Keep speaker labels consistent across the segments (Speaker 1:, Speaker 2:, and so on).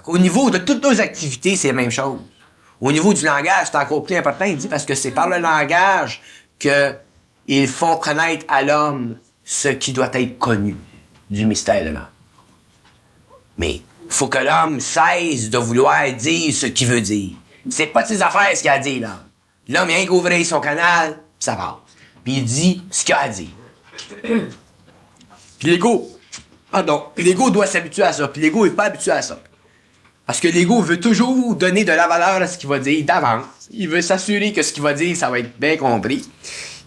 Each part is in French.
Speaker 1: Au niveau de toutes nos activités, c'est la même chose. Au niveau du langage, c'est encore plus important, il dit, parce que c'est par le langage qu'ils font connaître à l'homme ce qui doit être connu du mystère de l'homme. Mais faut que l'homme cesse de vouloir dire ce qu'il veut dire. C'est pas de ses affaires ce qu'il a à dire, l'homme. L'homme, il a rien qu'ouvrir son canal, ça passe. Puis il dit ce qu'il a à dire. Puis l'ego doit s'habituer à ça. Puis l'ego est pas habitué à ça. Parce que l'ego veut toujours donner de la valeur à ce qu'il va dire d'avance. Il veut s'assurer que ce qu'il va dire, ça va être bien compris.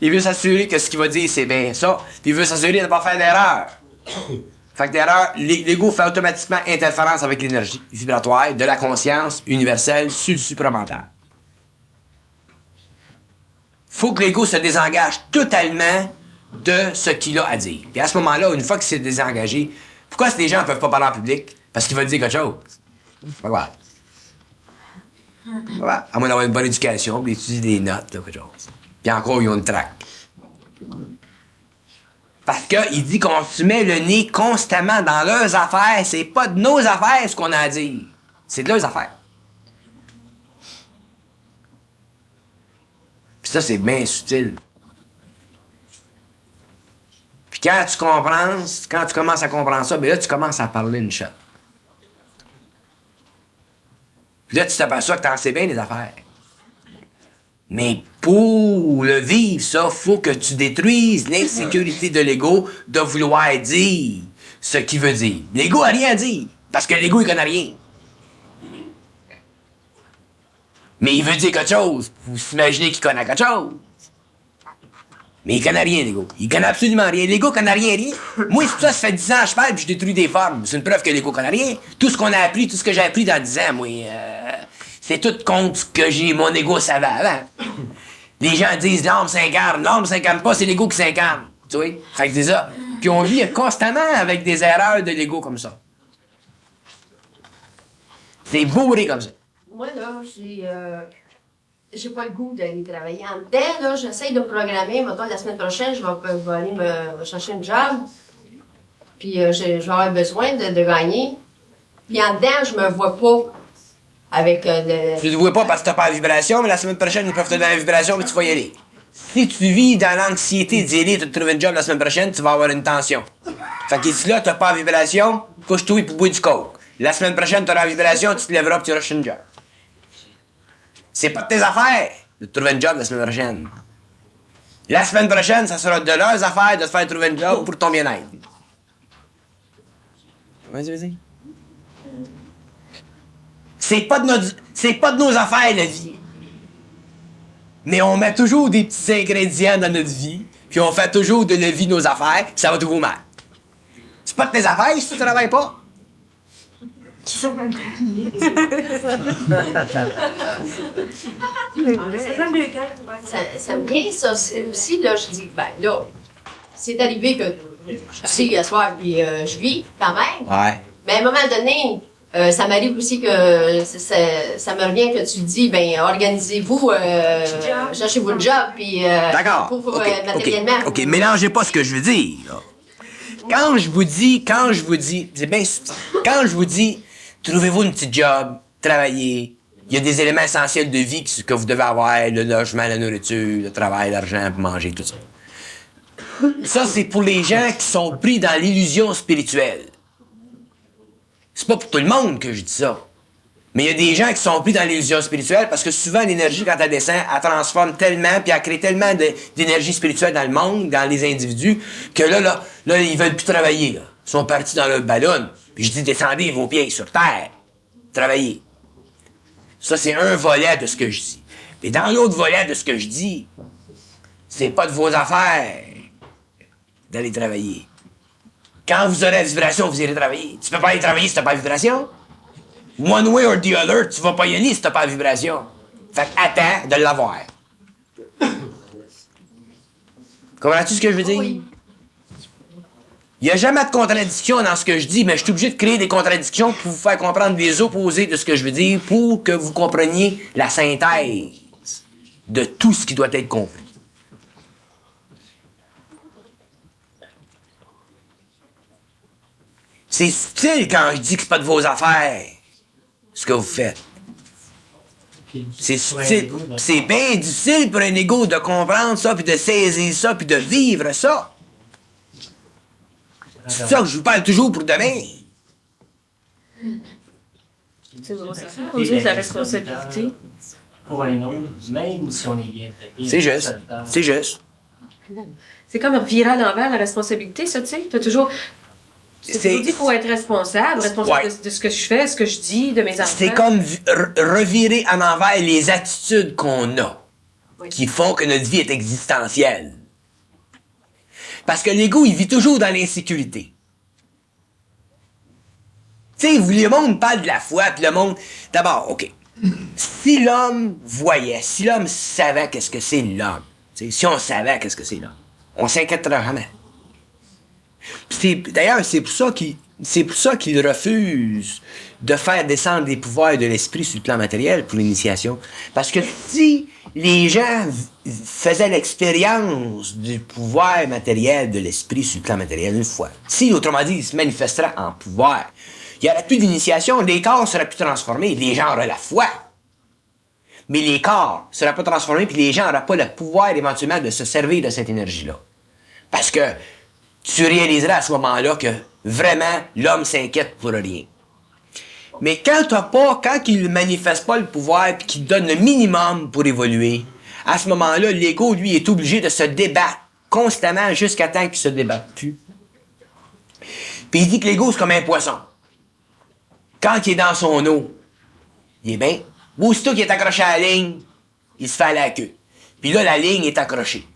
Speaker 1: Il veut s'assurer que ce qu'il va dire, c'est bien ça. Puis il veut s'assurer de ne pas faire d'erreur. Fait que d'erreur, l'ego fait automatiquement interférence avec l'énergie vibratoire de la conscience universelle sur le supramental. Faut que l'ego se désengage totalement de ce qu'il a à dire. Puis à ce moment-là, une fois qu'il s'est désengagé, pourquoi les gens ne peuvent pas parler en public? Parce qu'ils veulent dire quelque chose. Pas grave. Ouais, à moins d'avoir une bonne éducation, puis étudier des notes, là, quelque chose. Puis encore, ils ont une traque. Parce qu'il dit qu'on se met le nez constamment dans leurs affaires. C'est pas de nos affaires ce qu'on a à dire. C'est de leurs affaires. Puis ça, c'est bien subtil. Puis quand tu commences à comprendre ça, ben là, tu commences à parler une shot. Puis là, tu t'aperçois que t'en sais bien les affaires. Mais pour le vivre, ça, faut que tu détruises l'insécurité de l'ego de vouloir dire ce qu'il veut dire. L'ego a rien à dire, parce que l'ego, il connaît rien. Mais il veut dire quelque chose. Vous imaginez qu'il connaît quelque chose. Mais il connaît rien, l'ego. Il connaît absolument rien. L'ego connaît rien. Moi, c'est pour ça, ça fait 10 ans que je parle, puis je détruis des formes. C'est une preuve que l'ego connaît rien. Tout ce qu'on a appris, tout ce que j'ai appris dans 10 ans, moi, c'est tout contre ce que mon ego savait avant. Les gens disent l'âme s'incarne. L'âme s'incarne pas, c'est l'ego qui s'incarne. Tu vois? Fait que c'est ça. Puis on vit constamment avec des erreurs de l'ego comme ça. C'est bourré comme ça.
Speaker 2: Moi, là, j'ai pas le goût d'aller travailler en dedans, là. J'essaie de me programmer. Mettons, la semaine prochaine, je vais aller me chercher un job. Puis je vais avoir besoin de gagner. Puis en dedans, je me vois pas avec
Speaker 1: Tu te vois pas parce que t'as pas la vibration, mais la semaine prochaine, ils peuvent te donner la vibration, mais tu vas y aller. Si tu vis dans l'anxiété d'y aller, de te trouver un job la semaine prochaine, tu vas avoir une tension. Fait que si là, t'as pas la vibration, couche-toi pour boire du coke. La semaine prochaine, t'auras la vibration, tu te lèveras et tu iras chercher un job. C'est pas de tes affaires de te trouver un job la semaine prochaine. La semaine prochaine, ça sera de leurs affaires de te faire trouver un job pour ton bien-être. Vas-y. C'est pas de nos affaires, la vie. Mais on met toujours des petits ingrédients dans notre vie, puis on fait toujours de la vie nos affaires, puis ça va toujours mal. C'est pas de tes affaires si tu travailles pas.
Speaker 2: Ça me vient, ça aussi, là, je dis, ben là, c'est arrivé que je suis hier soir, puis je vis quand même.
Speaker 1: Ouais.
Speaker 2: Mais à un moment donné, ça m'arrive aussi que ça me revient que tu dis, ben organisez-vous, cherchez-vous le job, puis
Speaker 1: D'accord.
Speaker 2: pour matériellement.
Speaker 1: OK, mélangez pas ce que je veux dire, là. Quand je vous dis, c'est bien subtil. Quand je vous dis, trouvez-vous une petite job, travaillez, il y a des éléments essentiels de vie que vous devez avoir, le logement, la nourriture, le travail, l'argent pour manger, tout ça. Ça, c'est pour les gens qui sont pris dans l'illusion spirituelle. C'est pas pour tout le monde que je dis ça. Mais il y a des gens qui sont pris dans l'illusion spirituelle parce que souvent, l'énergie, quand elle descend, elle transforme tellement, puis elle crée tellement d'énergie spirituelle dans le monde, dans les individus, que là, ils veulent plus travailler, là. Ils sont partis dans leur ballon. Puis je dis, descendez vos pieds sur terre. Travaillez. Ça, c'est un volet de ce que je dis. Mais dans l'autre volet de ce que je dis, c'est pas de vos affaires d'aller travailler. Quand vous aurez la vibration, vous irez travailler. Tu peux pas aller travailler si t'as pas la vibration. One way or the other, tu vas pas y aller si t'as pas la vibration. Fait que attends de l'avoir. Comprends-tu ce que je veux dire?
Speaker 2: Oui.
Speaker 1: Il n'y a jamais de contradiction dans ce que je dis, mais je suis obligé de créer des contradictions pour vous faire comprendre les opposés de ce que je veux dire pour que vous compreniez la synthèse de tout ce qui doit être compris. C'est subtil quand je dis que c'est pas de vos affaires ce que vous faites. C'est bien difficile pour un ego de comprendre ça, puis de saisir ça, puis de vivre ça. C'est ça que je vous parle toujours pour demain.
Speaker 3: C'est bon, ça. Poser la responsabilité.
Speaker 4: Pour un autre, même si on est bien payé.
Speaker 1: C'est juste. C'est juste.
Speaker 3: C'est comme virer à l'envers la responsabilité, ça, tu sais. T'as toujours. C'est toujours dit qu'il faut être responsable de ce que je fais, ce que je dis, de mes enfants.
Speaker 1: C'est comme revirer à l'envers les attitudes qu'on a, qui font que notre vie est existentielle. Parce que l'ego, il vit toujours dans l'insécurité. Tu sais, le monde parle de la foi, puis le monde... D'abord, OK. Si l'homme voyait, si l'homme savait qu'est-ce que c'est l'homme, si on savait qu'est-ce que c'est l'homme, on s'inquiéterait jamais. D'ailleurs, c'est pour ça qu'il refuse de faire descendre des pouvoirs de l'esprit sur le plan matériel pour l'initiation. Parce que si les gens faisaient l'expérience du pouvoir matériel de l'esprit sur le plan matériel une fois, si, autrement dit, ils se manifesteraient en pouvoir, il n'y aurait plus d'initiation, les corps seraient plus transformés, les gens auraient la foi. Mais les corps ne seraient pas transformés, puis les gens n'auraient pas le pouvoir éventuellement de se servir de cette énergie-là. Parce que tu réaliseras à ce moment-là que vraiment, l'homme s'inquiète pour rien. Mais quand il ne manifeste pas le pouvoir et qu'il donne le minimum pour évoluer, à ce moment-là, l'ego, lui, est obligé de se débattre constamment jusqu'à temps qu'il ne se débatte plus. Puis il dit que l'ego, c'est comme un poisson. Quand il est dans son eau, il est bien. Aussitôt qu'il est accroché à la ligne, il se fait aller à la queue. Puis là, la ligne est accrochée.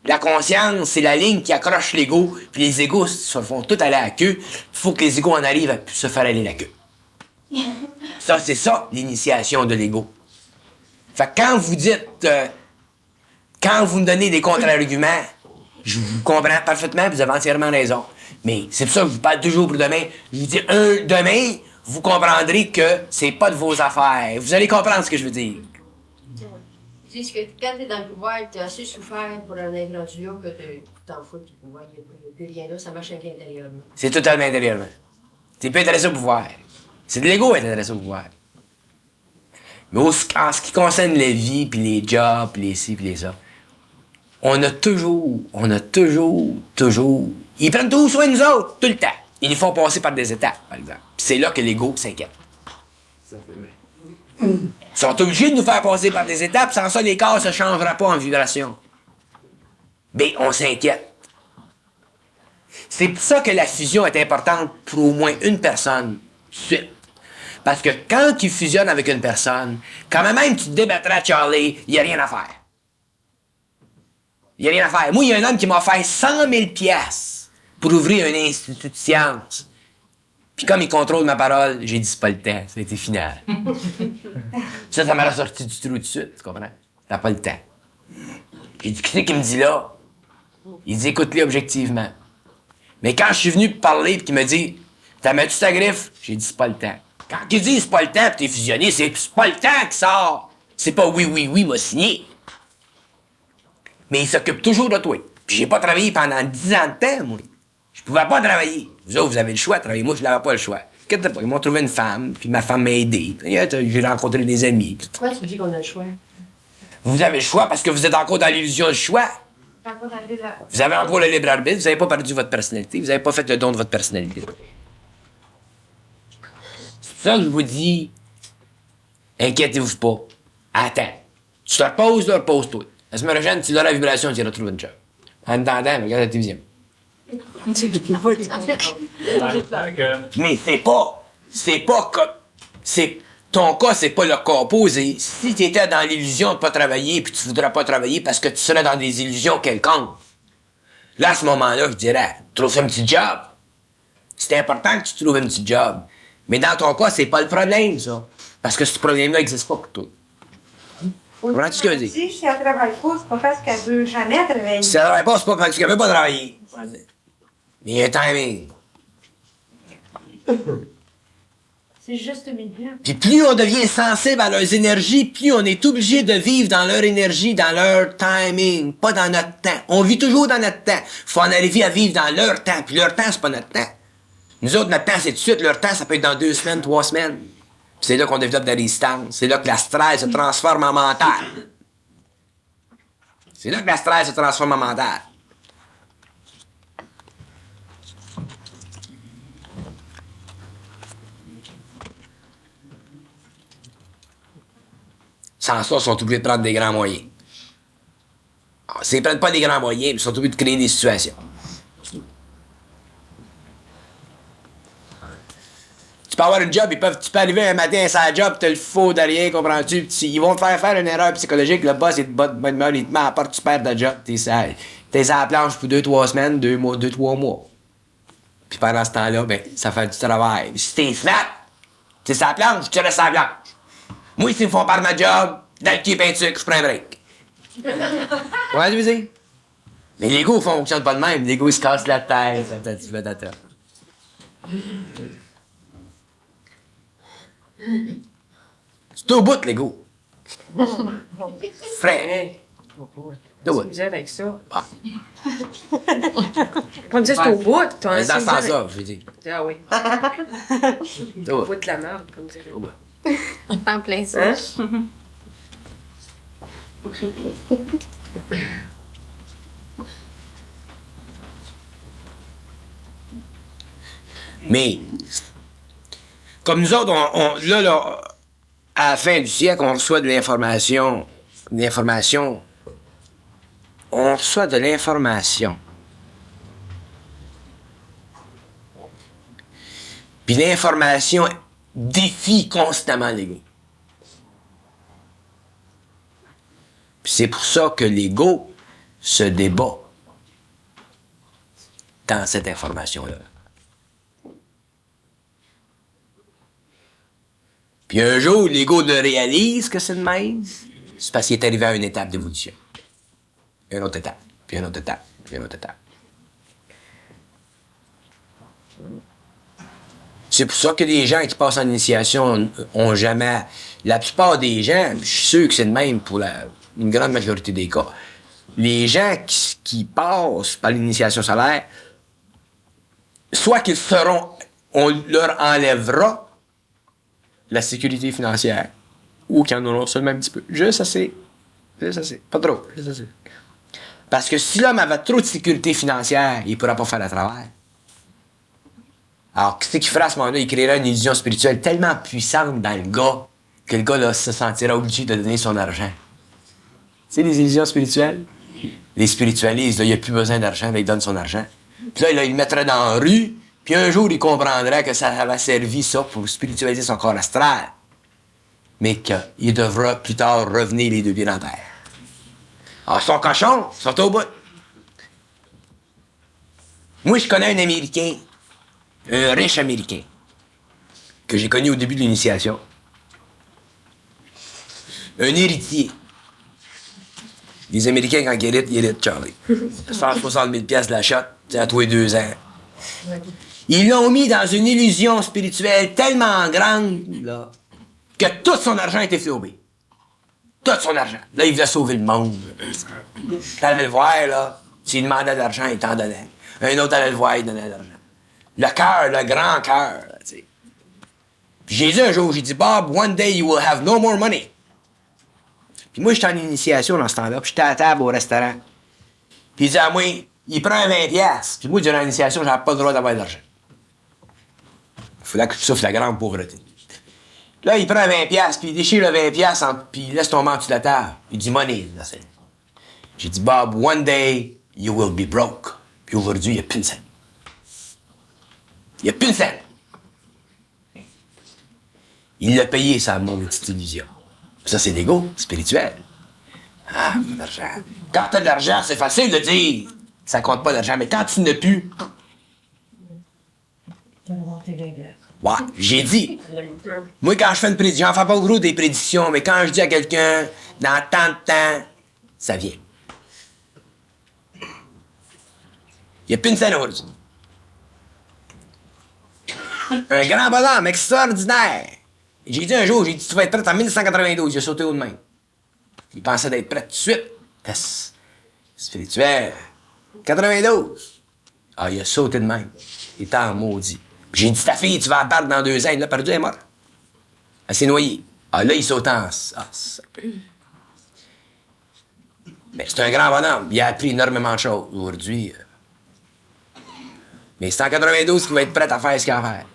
Speaker 1: La conscience, c'est la ligne qui accroche l'ego, puis les égos se font tout aller à la queue. Il faut que les égos en arrivent à se faire aller la queue. Ça, c'est ça, l'initiation de l'ego. Fait que quand vous dites, quand vous me donnez des contre-arguments, je vous comprends parfaitement, vous avez entièrement raison. Mais c'est pour ça que je vous parle toujours pour demain. Je vous dis, demain, vous comprendrez que c'est pas de vos affaires. Vous allez comprendre ce que je veux dire.
Speaker 2: Ils disent que quand t'es dans le pouvoir, t'as assez souffert pour en être rendu là que tu t'en fous du pouvoir. Il n'y a plus rien là, ça marche avec l'intérieurement.
Speaker 1: C'est totalement intérieurement. T'es pas intéressé au pouvoir. C'est de l'ego être intéressé au pouvoir. Mais en ce qui concerne la vie, puis les jobs, puis les ci, puis les ça, on a toujours... Ils prennent tout soin de nous autres, tout le temps. Ils nous font passer par des étapes, par exemple. Puis c'est là que l'ego s'inquiète. Ils sont obligés de nous faire passer par des étapes, sans ça, les corps ne se changera pas en vibration. Mais on s'inquiète. C'est pour ça que la fusion est importante pour au moins une personne, suite. Parce que quand tu fusionnes avec une personne, quand même tu te débattras, Charlie, il n'y a rien à faire. Il n'y a rien à faire. Moi, il y a un homme qui m'a offert 100 000 piastres pour ouvrir un institut de science. Puis comme il contrôle ma parole, j'ai dit c'est pas le temps, ça a été final. Ça m'a ressorti du trou tout de suite, tu comprends? T'as pas le temps. J'ai dit, qu'est-ce qu'il me dit là? Il dit, écoute-le objectivement. Mais quand je suis venu parler pis qu'il me dit, t'as mis ta griffe? J'ai dit, c'est pas le temps. Quand il dit, c'est pas le temps pis t'es fusionné, c'est pas le temps qui sort. C'est pas oui, m'a signé. Mais il s'occupe toujours de toi. Puis j'ai pas travaillé pendant 10 ans de temps, moi. Je pouvais pas travailler. Vous autres, vous avez le choix de travailler. Moi, je n'avais pas le choix. Qu'est-ce que Ils m'ont trouvé une femme, puis ma femme m'a aidé. J'ai rencontré des amis.
Speaker 2: Pourquoi tu dis qu'on a le choix?
Speaker 1: Vous avez le choix parce que vous êtes encore dans l'illusion du choix. Vous avez encore le libre arbitre, vous n'avez pas perdu votre personnalité, vous n'avez pas fait le don de votre personnalité. C'est ça que je vous dis. Inquiétez-vous pas. Attends. Tu te reposes, là, repose-toi. La semaine prochaine, tu as la vibration, tu retrouves une job. En attendant, regarde la télévision. Mais c'est pas comme, ton cas, c'est pas le cas opposé. Si tu étais dans l'illusion de pas travailler, puis tu voudrais pas travailler parce que tu serais dans des illusions quelconques, là, à ce moment-là, je dirais, trouve un petit job. C'est important que tu trouves un petit job. Mais dans ton cas, c'est pas le problème, ça. Parce que ce problème-là n'existe pas pour toi. Comprends-tu ce que je veux dire?
Speaker 5: Si elle travaille pas, c'est pas parce qu'elle veut jamais travailler.
Speaker 1: Si elle travaille pas, c'est pas parce qu'elle veut pas travailler. Mais il y a un timing.
Speaker 2: C'est juste une minute.
Speaker 1: Puis plus on devient sensible à leurs énergies, plus on est obligé de vivre dans leur énergie, dans leur timing, pas dans notre temps. On vit toujours dans notre temps. Faut en arriver à vivre dans leur temps. Puis leur temps, c'est pas notre temps. Nous autres, notre temps, c'est tout de suite. Leur temps, ça peut être dans 2 semaines, 3 semaines. C'est là qu'on développe de la résistance. C'est là que l'astral se transforme en mental. C'est là que l'astral se transforme en mental. Sans ça, ils sont obligés de prendre des grands moyens. Alors, s'ils ne prennent pas des grands moyens, ils sont obligés de créer des situations. Tu peux avoir une job, tu peux arriver un matin à sa job, tu as le faux derrière, comprends-tu? Ils vont te faire une erreur psychologique, le boss est de bonne humeur, il te met à la porte, tu perds ta job, t'es sur la planche pour 2-3 semaines, 2-3 mois. Puis pendant ce temps-là, ben, ça fait du travail. Si t'es flat, t'es sur la planche, tu restes sur la planche. Moi, s'ils me font par ma job, dans le pied peint de sucre, je prends un break. Ouais, tu veux dire? Mais l'ego fonctionne pas de même, l'ego il se casse la tête, C'est au bout, l'ego. Frère.
Speaker 3: Tu me disais avec ça.
Speaker 1: Ah.
Speaker 3: On me dit c'est au bout. Toi,
Speaker 1: Mais dans ce sens-là, je veux dire.
Speaker 3: Ah oui.
Speaker 1: C'est
Speaker 3: Au bout de la merde, comme dirait.
Speaker 1: au bout.
Speaker 6: En plein ça.
Speaker 3: Hein?
Speaker 1: Mais, comme nous autres, là, à la fin du siècle, on reçoit de l'information. On reçoit de l'information. Puis l'information défie constamment l'ego. Puis c'est pour ça que l'ego se débat dans cette information-là. Puis un jour, l'ego le réalise que c'est de même, c'est parce qu'il est arrivé à une étape d'évolution. Une autre étape, puis une autre étape, puis une autre étape. C'est pour ça que les gens qui passent en initiation ont jamais... La plupart des gens, je suis sûr que c'est de même pour une grande majorité des cas, les gens qui passent par l'initiation solaire, soit qu'ils seront... On leur enlèvera la sécurité financière, ou qu'ils en auront seulement un petit peu. Juste assez. Pas trop, juste assez. Parce que si l'homme avait trop de sécurité financière, il ne pourra pas faire le travail. Alors, qu'est-ce qu'il fera à ce moment-là? Il créera une illusion spirituelle tellement puissante dans le gars que le gars là, se sentira obligé de donner son argent. Tu sais, les illusions spirituelles? Les spiritualistes, là, il n'y a plus besoin d'argent, là, il donne son argent. Puis là, il le mettrait dans la rue, puis un jour, il comprendrait que ça avait servi ça pour spiritualiser son corps astral. Mais qu'il devra plus tard revenir les deux pieds dans la terre. Alors, ils sont cochons, ils sont au bout. Moi, je connais un Américain, un riche Américain, que j'ai connu au début de l'initiation. Un héritier. Les Américains, quand ils héritent, Charlie. 160 000 piastres de la shot, c'est à tous les 2 ans. Ils l'ont mis dans une illusion spirituelle tellement grande, là, que tout son argent a été flobé. Tout son argent. Là, il voulait sauver le monde. T'allais le voir, là. S'il demandait de l'argent, il t'en donnait. Un autre allait le voir, il donnait de l'argent. Le cœur, le grand cœur, tu sais. Puis j'ai dit un jour, j'ai dit, Bob, one day you will have no more money. Puis moi, j'étais en initiation dans ce temps-là, puis j'étais à la table au restaurant. Puis il dit à moi, il prend 20 piastres. Puis moi, durant l'initiation, j'avais pas le droit d'avoir de l'argent. Il fallait que je souffre la grande pauvreté. Là, il prend 20 piastres, puis il déchire le 20 piastres, puis il laisse tomber en dessous de la table. Il dit, money, là, c'est. J'ai dit, Bob, one day, you will be broke. Puis aujourd'hui, il n'y a plus une scène. Il n'y a plus une scène. Il l'a payé, sa maudite illusion. Ça, c'est l'ego spirituel. Ah, l'argent. Quand t'as de l'argent, c'est facile de dire. Ça compte pas l'argent, mais quand tu n'as plus. Ouais, j'ai dit. Moi, quand je fais une prédiction, j'en fais pas gros des prédictions, mais quand je dis à quelqu'un, dans tant de temps, ça vient. Il n'y a plus une scène aujourd'hui. Un grand bonhomme extraordinaire. J'ai dit un jour, j'ai dit, tu vas être prêt en 1992. Il a sauté haut de main. Il pensait d'être prêt tout de suite. Test spirituel. 92. Ah, il a sauté de main. Il était en maudit. J'ai dit, ta fille, tu vas la perdre dans 2 ans. Il l'a perdu, elle est morte. Elle s'est noyée. Ah, là, il saute en... Ah, ça. Mais c'est un grand bonhomme. Il a appris énormément de choses aujourd'hui. Mais c'est en 92 qu'il va être prêt à faire ce qu'il a à faire.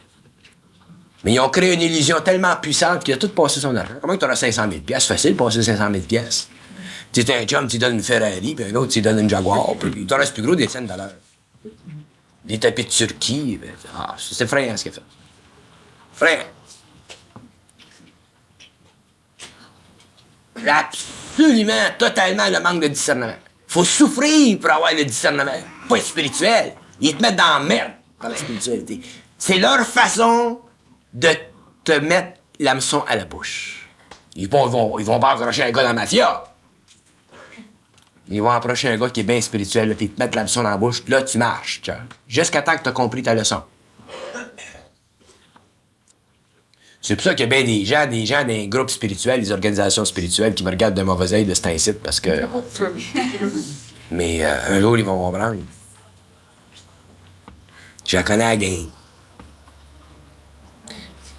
Speaker 1: Mais ils ont créé une illusion tellement puissante qu'il a tout passé son argent. Comment tu auras 500 000 piastres? Facile de passer 500 000 piastres. Tu es un chum, tu donnes une Ferrari, puis un autre, tu donnes une Jaguar, puis il t'en reste plus gros des scènes d'à l'heure. Des tapis de Turquie. Ben, c'est effrayant ce qu'il a fait. Effrayant. Absolument, totalement le manque de discernement. Faut souffrir pour avoir le discernement. Pas spirituel. Ils te mettent dans la merde par la spiritualité. C'est leur façon de te mettre l'hameçon à la bouche. Ils vont pas approcher un gars dans la mafia. Ils vont approcher un gars qui est bien spirituel, puis ils te mettent l'hameçon dans la bouche, là tu marches, tu vois. Jusqu'à temps que tu as compris ta leçon. C'est pour ça qu'il y a bien des gens des groupes spirituels, des organisations spirituelles qui me regardent de mauvais œil de cet incite parce que. Mais un jour, ils vont comprendre. Je la connais à la game. Tu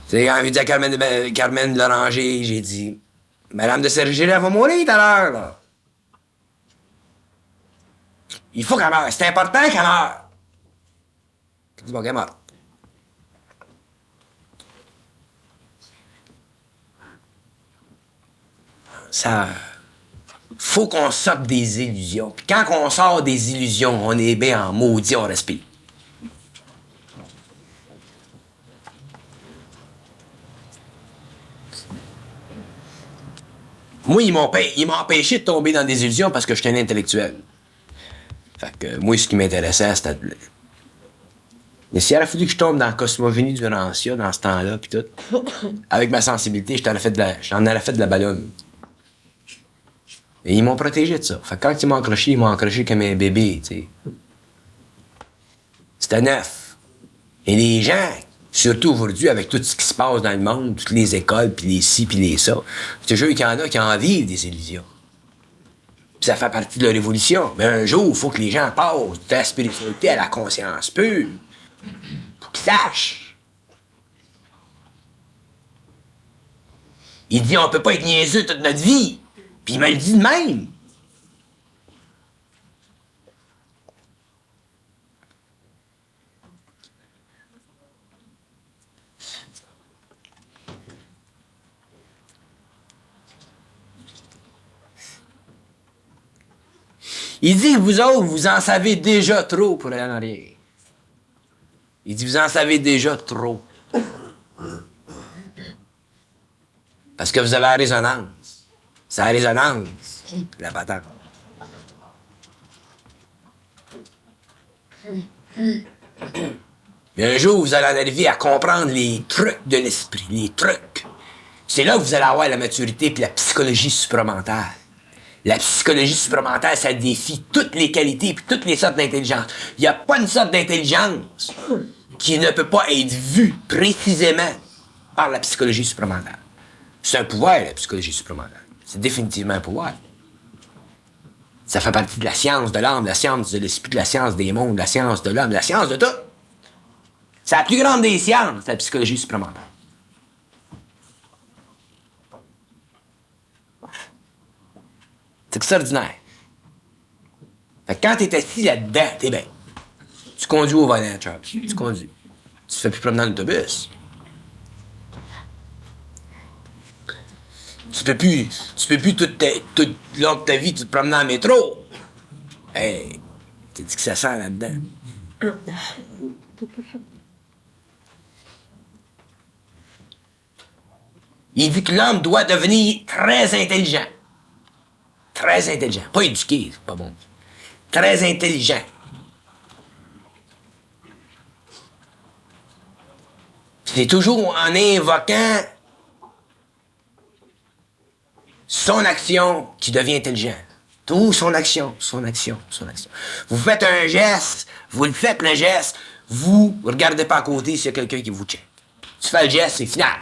Speaker 1: sais, quand j'ai dit à Carmen Loranger, j'ai dit Madame de Sergérie, elle va mourir tout à l'heure, là. Il faut qu'elle meure. C'est important qu'elle meure. Elle dit bon, qu'elle est morte. Ça. Faut qu'on sorte des illusions. Puis quand on sort des illusions, on est bien en maudit, on respire. Moi, ils m'ont empêché de tomber dans des illusions parce que j'étais un intellectuel. Fait que moi, ce qui m'intéressait, c'était... Mais s'il aurait fallu que je tombe dans la cosmogonie du Rancia, dans ce temps-là, pis tout, avec ma sensibilité, j'en aurais fait de la ballonne. Et ils m'ont protégé de ça. Fait que quand ils m'ont accroché comme un bébé, tu sais. C'était neuf. Et les gens, surtout aujourd'hui, avec tout ce qui se passe dans le monde, toutes les écoles, puis les ci, puis les ça, je te jure qu'il y en a qui en vivent des illusions. Puis ça fait partie de leur évolution. Mais un jour, il faut que les gens passent de la spiritualité à la conscience pure. Faut qu'ils sachent. Il dit, on peut pas être niaiseux toute notre vie. Puis il me le dit de même. Il dit, vous autres, vous en savez déjà trop pour aller en arrière. Il dit, vous en savez déjà trop. Parce que vous avez la résonance. C'est la résonance, la patente. Mais un jour, vous allez en arriver à comprendre les trucs de l'esprit, les trucs. C'est là que vous allez avoir la maturité puis la psychologie supramentale. La psychologie supramentale, ça défie toutes les qualités puis toutes les sortes d'intelligence. Il n'y a pas une sorte d'intelligence qui ne peut pas être vue précisément par la psychologie supramentale. C'est un pouvoir, la psychologie supramentale. C'est définitivement un pouvoir. Ça fait partie de la science de l'âme, de la science de l'esprit, de la science des mondes, de la science de l'homme, de la science de tout. C'est la plus grande des sciences, la psychologie supramentale. C'est extraordinaire. Fait que quand t'es assis là-dedans, t'es bien. Tu conduis au volant, Charles. Tu conduis. Tu te fais plus promener en autobus. Tu peux plus toute long de ta vie te promener en métro. Hey, t'as dit que ça sent là-dedans. Il dit que l'homme doit devenir très intelligent. Très intelligent. Pas éduqué, c'est pas bon. Très intelligent. C'est toujours en invoquant son action qui devient intelligent. Tout son action, son action, son action. Vous faites un geste, vous le faites le geste, vous regardez pas à côté s'il y a quelqu'un qui vous check. Tu fais le geste, c'est final.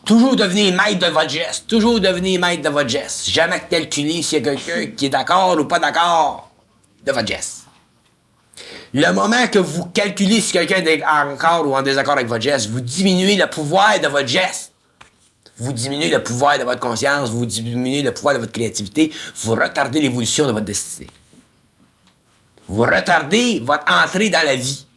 Speaker 1: Toujours devenir maître de votre geste. Toujours devenir maître de votre geste. Jamais calculer s'il y a quelqu'un qui est d'accord ou pas d'accord de votre geste. Le moment que vous calculez si quelqu'un est encore ou en désaccord avec votre geste, vous diminuez le pouvoir de votre geste. vous diminuez le pouvoir de votre conscience, vous diminuez le pouvoir de votre créativité, vous retardez l'évolution de votre destinée. Vous retardez votre entrée dans la vie.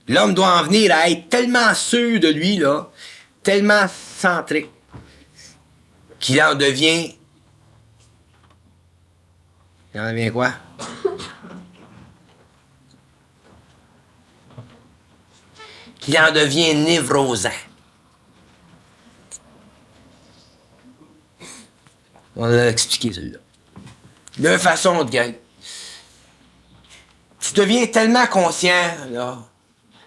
Speaker 1: L'homme doit en venir à être tellement sûr de lui, là, tellement centré, qu'il en devient... Il en devient quoi? Qu'il en devient névrosant. On l'a expliqué, celui-là. De façon de gagner. Tu deviens tellement conscient, là,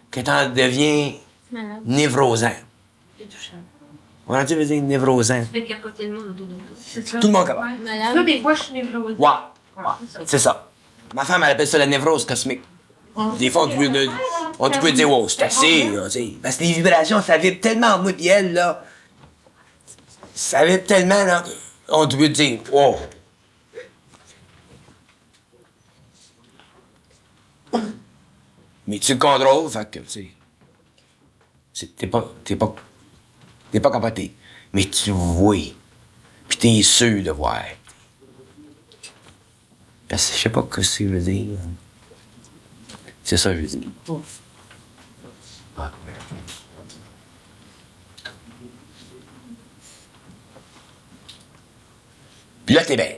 Speaker 1: que t'en deviens
Speaker 6: Malade.
Speaker 1: névrosant. On tu veux dire névrosant? Tout le monde capable.
Speaker 5: Là,
Speaker 6: Malade.
Speaker 5: des fois, je suis névrosée.
Speaker 1: Ouais. C'est ça. Ma femme, elle appelle ça la névrose cosmique. Des fois, tu peux dire, wow, c'est assez, là, tu sais. Parce que les vibrations, ça vibre tellement en moi pis elle, là. Ça vibre tellement, là. On peut dire, wow. Mais tu le contrôles, fait que, tu sais. T'es pas capoté. Mais tu vois. Pis t'es sûr de voir. Parce que je sais pas ce que ça veut dire. C'est ça que je veux dire. Ouais. Puis là, t'es bien.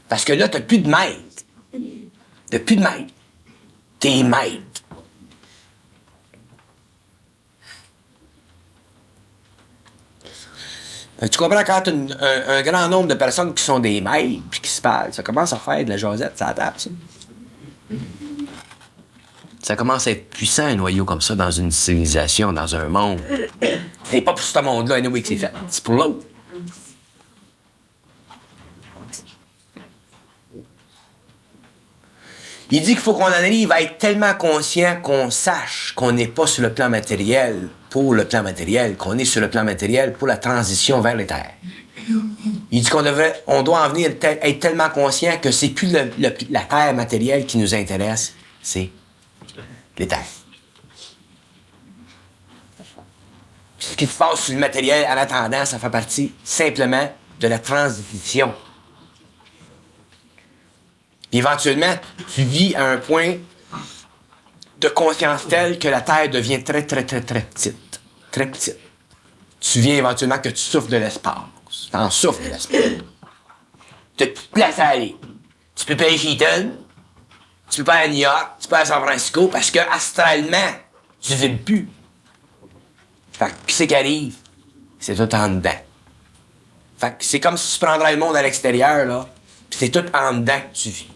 Speaker 1: Parce que là, t'as plus de maître. T'as plus de maître. T'es maître. Tu comprends quand t'as un grand nombre de personnes qui sont des maîtres puis qui se parlent, ça commence à faire de la jasette, ça tape, ça. Ça commence à être puissant, un noyau comme ça, dans une civilisation, dans un monde. C'est pas pour ce monde-là, anyway, que c'est fait. C'est pour l'autre. Il dit qu'il faut qu'on en arrive à être tellement conscient qu'on sache qu'on n'est pas sur le plan matériel pour le plan matériel, qu'on est sur le plan matériel pour la transition vers les terres. Il dit on doit en venir être tellement conscient que c'est plus la terre matérielle qui nous intéresse, c'est les terres. Ce qui se passe sur le matériel en attendant, ça fait partie simplement de la transition. Puis éventuellement, tu vis à un point de conscience tel que la Terre devient très, très, très, très petite. Très petite. Tu viens éventuellement que tu souffres de l'espace. T'en souffres de l'espace. T'as plus de place à aller. Tu peux pas aller à Hilton, tu peux pas aller à New York, tu peux pas aller à San Francisco, parce que astralement, tu vives plus. Fait que qu'est-ce qui arrive? C'est tout en dedans. Fait que c'est comme si tu prendrais le monde à l'extérieur, là, pis c'est tout en dedans que tu vis.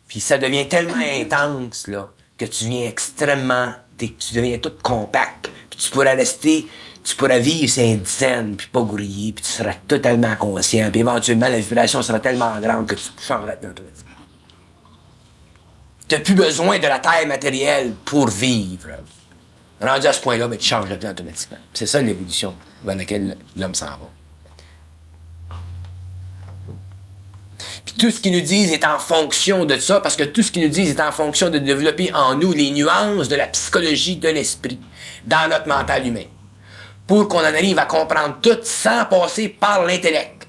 Speaker 1: Puis ça devient tellement intense, là, que tu deviens extrêmement... Tu deviens tout compact. Puis tu pourrais vivre Saint-Dicenne, puis pas grouiller, puis tu serais totalement conscient. Puis éventuellement, la vibration sera tellement grande que tu changerais de tout. T'as plus besoin de la terre matérielle pour vivre. Rendu à ce point-là, ben, tu changes de plan automatiquement. C'est ça l'évolution vers laquelle l'homme s'en va. Puis tout ce qu'ils nous disent est en fonction de ça, parce que tout ce qu'ils nous disent est en fonction de développer en nous les nuances de la psychologie de l'esprit, dans notre mental humain, pour qu'on en arrive à comprendre tout sans passer par l'intellect.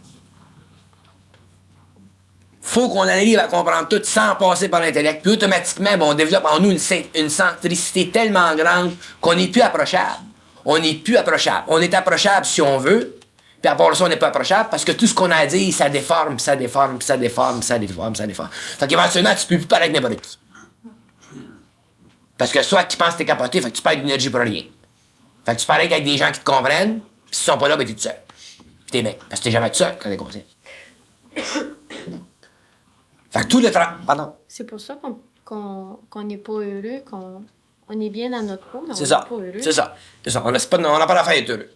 Speaker 1: Faut qu'on en arrive à comprendre tout sans passer par l'intellect, puis automatiquement, ben, on développe en nous une centricité tellement grande qu'on n'est plus approchable. On n'est plus approchable. On est approchable si on veut, puis à part ça, on n'est pas approchable parce que tout ce qu'on a à dire, ça déforme, ça déforme, ça déforme, ça déforme, ça déforme. Fait qu'éventuellement, tu peux plus parler avec n'importe qui. Parce que soit tu penses que t'es capoté, fait que tu perds de l'énergie pour rien. Fait que tu parles avec des gens qui te comprennent, puis s'ils sont pas là, ben t'es tout seul. Puis t'es bien. Parce que t'es jamais tout seul quand t'es conscient. Fait que tout le travail... Pardon?
Speaker 6: C'est pour ça qu'on n'est pas heureux, on est bien dans notre peau, mais on
Speaker 1: C'est
Speaker 6: n'est
Speaker 1: ça.
Speaker 6: pas heureux.
Speaker 1: C'est ça. C'est ça. On n'a pas l'affaire d'être heureux.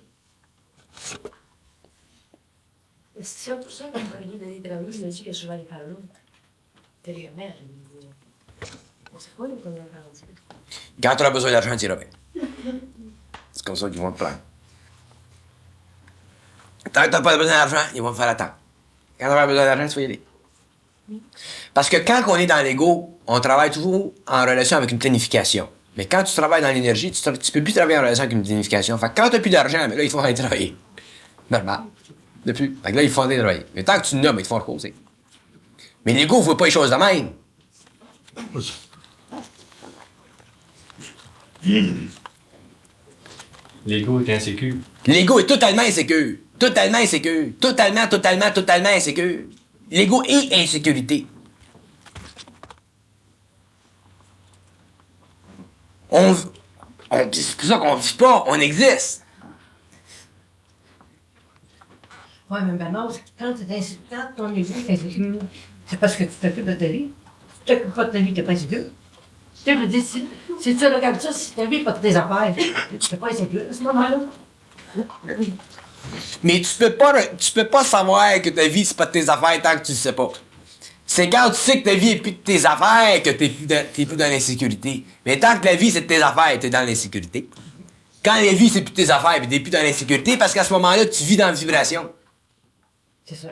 Speaker 2: C'est pour ça que quand je d'aller travailler, je me dis que je vais aller faire l'autre. Intérieurement, je me dis, on sait pas comment on va rendu.
Speaker 1: Quand tu auras besoin d'argent, tu iras bien. C'est comme ça qu'ils vont te prendre. Tant que tu n'as pas besoin d'argent, ils vont te faire attendre. Quand tu auras besoin d'argent, tu vas y aller. Parce que quand on est dans l'ego, on travaille toujours en relation avec une planification. Mais quand tu travailles dans l'énergie, tu peux plus travailler en relation avec une planification. Fait que quand tu n'as plus d'argent, mais là, il faut aller travailler. Normal. Depuis. Fait que là, il faut aller travailler. Mais tant que tu l'as, mais il faut reposer. Mais l'ego ne voit pas les choses de même.
Speaker 4: L'ego est insécure.
Speaker 1: L'ego est totalement insécure. Totalement insécure. Totalement insécure. L'ego est insécurité. C'est pour ça qu'on vit pas, on existe.
Speaker 7: Ouais, mais Bernard, quand ton ego est insécure, c'est parce que tu t'occupes de ta vie. Si tu t'occupes pas de ta vie, t'es pas insécure. Tu sais, je veux dire, si tu regardes ça, si ta vie n'est pas de tes affaires, tu n'es pas insécure à ce moment-là.
Speaker 1: Mais tu peux pas savoir que ta vie, c'est pas de tes affaires tant que tu le sais pas. C'est quand tu sais que ta vie est plus de tes affaires que t'es plus dans l'insécurité. Mais tant que la vie, c'est de tes affaires, t'es dans l'insécurité. Quand la vie, c'est plus de tes affaires, puis t'es plus dans l'insécurité, parce qu'à ce moment-là, tu vis dans la vibration.
Speaker 7: C'est ça.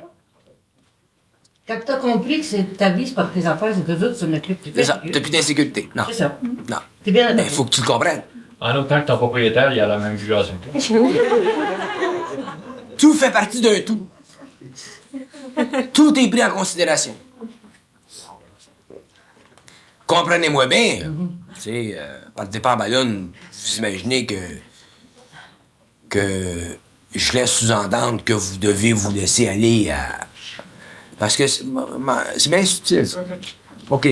Speaker 7: Quand tu as compris que ta vie, c'est pas de tes affaires, c'est que les autres, tu ne plus.
Speaker 1: C'est ça. T'as plus d'insécurité. Non.
Speaker 7: C'est ça.
Speaker 1: Non.
Speaker 7: T'es bien
Speaker 1: Mais
Speaker 7: d'accord.
Speaker 1: faut que tu le comprennes.
Speaker 4: En autant que ton propriétaire, il a la même vibration que toi.
Speaker 1: Tout fait partie d'un tout. Tout est pris en considération. Comprenez-moi bien. Tu sais, partez pas en ballon, vous imaginez que je laisse sous-entendre que vous devez vous laisser aller à... Parce que c'est bien subtil, ça. OK,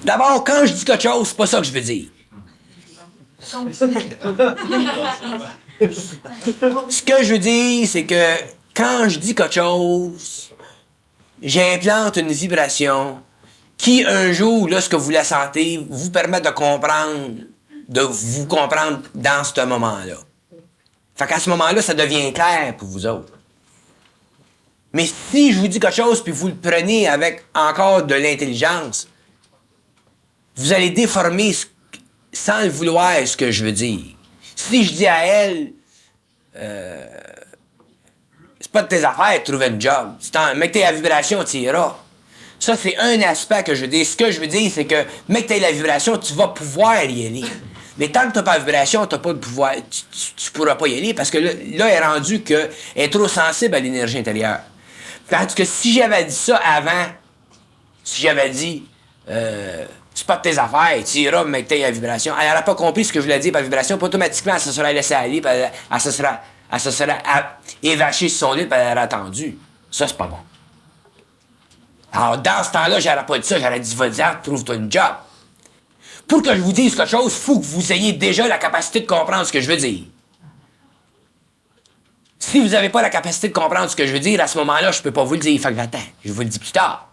Speaker 1: D'abord, quand je dis quelque chose, c'est pas ça que je veux dire. Ce que je veux dire, c'est que quand je dis quelque chose, j'implante une vibration qui, un jour, lorsque vous la sentez, vous permet de vous comprendre dans ce moment-là. Fait qu'à ce moment-là, ça devient clair pour vous autres. Mais si je vous dis quelque chose puis vous le prenez avec encore de l'intelligence, vous allez déformer sans le vouloir ce que je veux dire. Si je dis à elle, c'est pas de tes affaires de trouver un job. Mec, t'es la vibration, tu iras. Ça, c'est un aspect que je veux dire. Ce que je veux dire, c'est que, mec, t'es la vibration, tu vas pouvoir y aller. Mais tant que t'as pas de vibration, t'as pas de pouvoir, tu pourras pas y aller parce que là, elle est rendu qu'elle est trop sensible à l'énergie intérieure. Tandis que si j'avais dit ça avant, si j'avais dit, c'est pas de tes affaires, tu iras, mais t'es la vibration, elle n'aurait pas compris ce que je voulais dire par vibration, puis automatiquement, elle se serait laissée aller, puis elle se serait évachée sur son lit, puis elle aurait attendu. Ça, c'est pas bon. Alors, dans ce temps-là, j'aurais pas dit ça, j'aurais dit, vas-y, trouve-toi une job. Pour que je vous dise quelque chose, il faut que vous ayez déjà la capacité de comprendre ce que je veux dire. Si vous n'avez pas la capacité de comprendre ce que je veux dire, à ce moment-là, je peux pas vous le dire. Fait que attends, je vous le dis plus tard.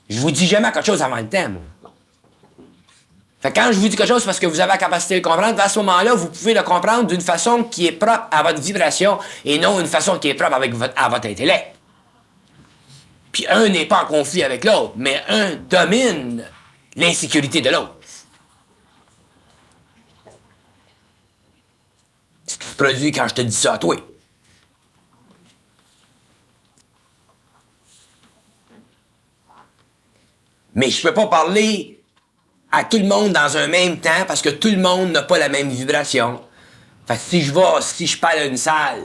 Speaker 1: Je vous dis jamais quelque chose avant le temps, moi. Fait que quand je vous dis quelque chose, c'est parce que vous avez la capacité de le comprendre. À ce moment-là, vous pouvez le comprendre d'une façon qui est propre à votre vibration et non une façon qui est propre à votre intellect. Puis un n'est pas en conflit avec l'autre, mais un domine l'insécurité de l'autre. Ce qui se produit quand je te dis ça à toi. Mais je peux pas parler à tout le monde dans un même temps parce que tout le monde n'a pas la même vibration. Fait que si je parle à une salle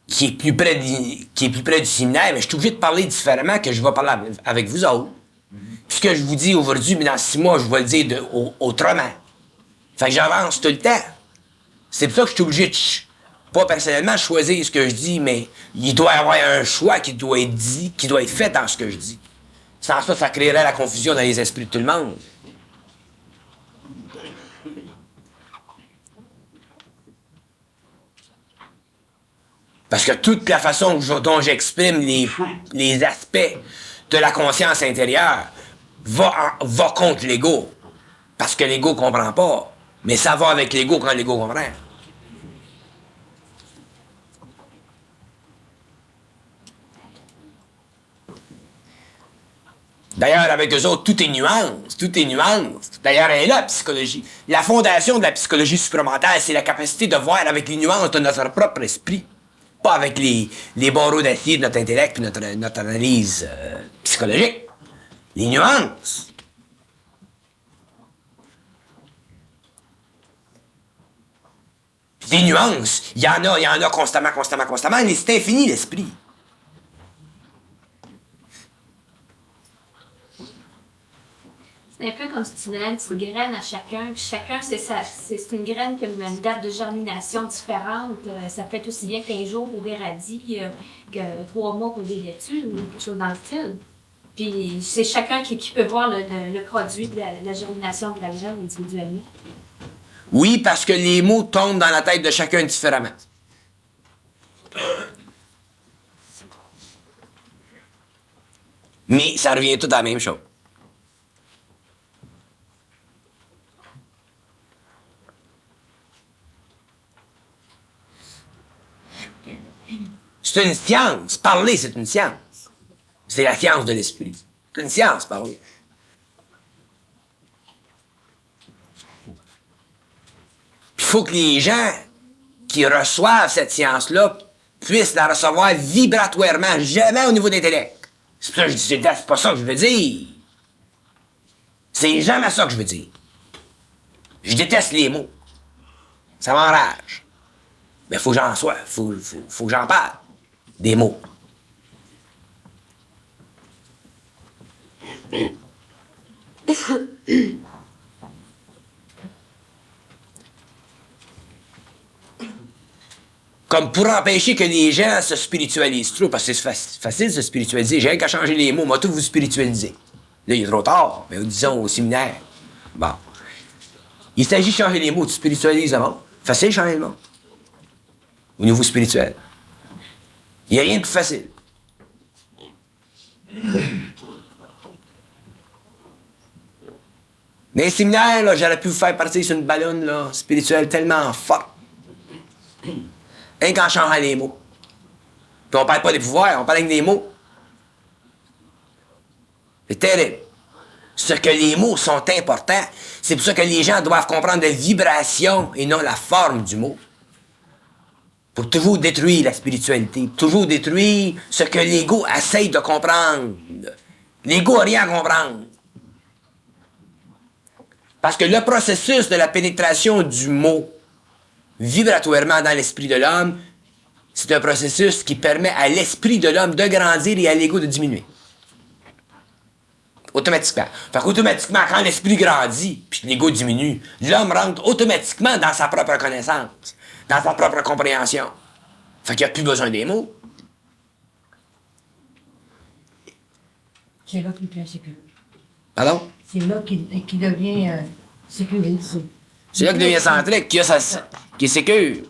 Speaker 1: qui est plus près du séminaire, mais je suis obligé de parler différemment que je vais parler avec vous autres. Puis ce que je vous dis aujourd'hui, mais dans 6 mois, je vais le dire autrement. Fait que j'avance tout le temps. C'est pour ça que je suis obligé de, pas personnellement, choisir ce que je dis, mais il doit y avoir un choix qui doit être dit, qui doit être fait dans ce que je dis. Sans ça, ça créerait la confusion dans les esprits de tout le monde. Parce que toute la façon dont j'exprime les aspects de la conscience intérieure va contre l'ego. Parce que l'ego comprend pas. Mais ça va avec l'ego quand l'ego comprend. D'ailleurs, avec eux autres, tout est nuance, tout est nuance. D'ailleurs, elle est là, la psychologie. La fondation de la psychologie supramentale, c'est la capacité de voir avec les nuances de notre propre esprit. Pas avec les barreaux d'acier de notre intellect et notre analyse psychologique. Les nuances. Puis des nuances, il y en a constamment, mais c'est infini, l'esprit.
Speaker 8: C'est un peu comme si tu donnais une petite graine à chacun. Puis chacun, c'est une graine qui a une date de germination différente. Ça peut être aussi bien 15 jours pour des radis que 3 mois pour des laitues ou quelque chose dans le style. Puis c'est chacun qui peut voir le produit de la germination de la graine individuellement.
Speaker 1: Oui, parce que les mots tombent dans la tête de chacun différemment. Mais ça revient tout à la même chose. C'est une science. Parler, c'est une science. C'est la science de l'esprit. C'est une science, parler. Il faut que les gens qui reçoivent cette science-là puissent la recevoir vibratoirement, jamais au niveau de l'intellect. C'est pour ça que je dis, c'est pas ça que je veux dire. C'est jamais ça que je veux dire. Je déteste les mots. Ça m'enrage. Mais faut que j'en sois, faut que j'en parle. Des mots. Comme pour empêcher que les gens se spiritualisent trop, parce que c'est facile de se spiritualiser. J'ai rien qu'à changer les mots, moi, tout vous spiritualiser. Là, il est trop tard, mais disons au séminaire. Bon. Il s'agit de changer les mots, tu spiritualises le monde. Facile de changer le monde. Au niveau spirituel. Il n'y a rien de plus facile. Dans les séminaires, là, j'aurais pu vous faire partir sur une ballonne là, spirituelle tellement forte. Rien qu'en changeant les mots. Puis on parle pas des pouvoirs, on parle avec des mots. C'est terrible. Ce que les mots sont importants, c'est pour ça que les gens doivent comprendre la vibration et non la forme du mot. Pour toujours détruire la spiritualité, toujours détruire ce que l'ego essaye de comprendre. L'ego n'a rien à comprendre. Parce que le processus de la pénétration du mot vibratoirement dans l'esprit de l'homme, c'est un processus qui permet à l'esprit de l'homme de grandir et à l'ego de diminuer. Automatiquement. Fait qu'automatiquement, quand l'esprit grandit, puis l'ego diminue, l'homme rentre automatiquement dans sa propre connaissance, dans sa propre compréhension. Fait qu'il n'y a plus besoin des mots.
Speaker 7: C'est là qu'il devient sécurisé.
Speaker 1: Pardon?
Speaker 7: C'est là qu'il devient sécurisé.
Speaker 1: C'est là qu'il devient centrique, qui est sécure.